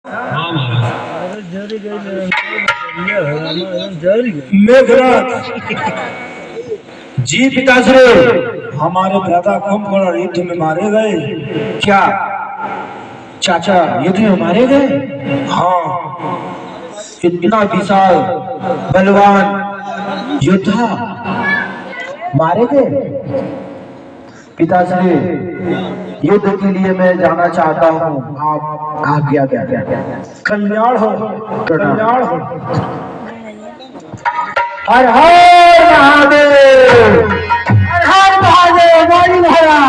हाँ महाराज। मेघनाथ जी पिताश्री, हमारे भ्राता कुंभकर्ण युद्ध में मारे गए। क्या चाचा युद्ध में मारे गए? हाँ, इतना विशाल बलवान योद्धा मारे गए। पिताश्री, युद्ध के लिए मैं जाना चाहता हूँ, आप आज्ञा क्या? कल्याण हो, कल्याण हो। हर हर महादेव, हर हर महादेव, बड़ी भरा।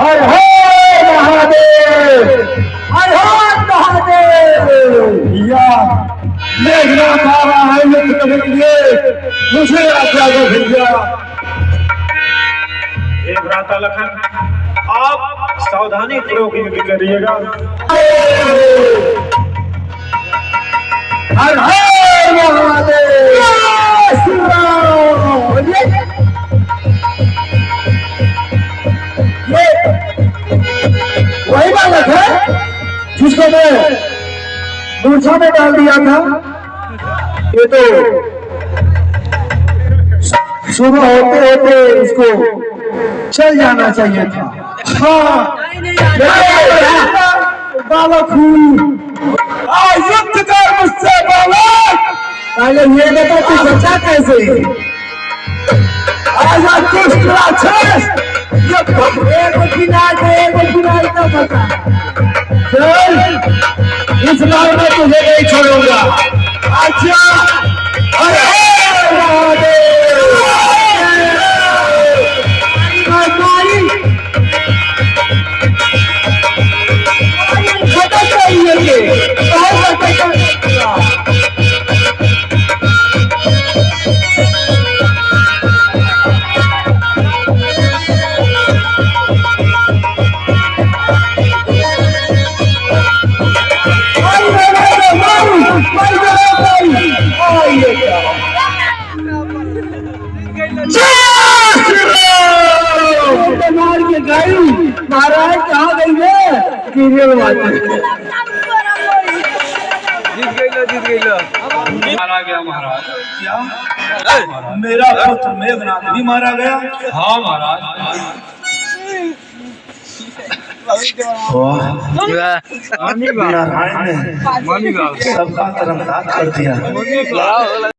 हर हर महादेव, हर हर महादेव। या मेघनाथ आ रहा है युद्ध करने के लिए, मुझे आज्ञा दो भैया। हे भ्राता लखन, आप सावधानी पूर्वक युद्ध करिएगा। हर हर महादेव। ये वही बालक है जिसको मैं मूर्छा में डाल दिया था। ये तो सुबह होते होते इसको चल जाना चाहिए था। हाँ, बालक हूँ, युद्ध कर मुझसे बालक। पहले ये बता तू बचा कैसे? आजा दुष्ट राक्षस, एक किनारे का बचा। चल, इस बार मैं तुझे नहीं छोड़ूंगा। अच्छा, अरे महाराज कहाँ गई है? जीत गई मारा गया महाराज। क्या मेरा पुत्र मेघनाथ भी मारा गया? हाँ महाराज। नारायण ने सबका कर्म कर दिया।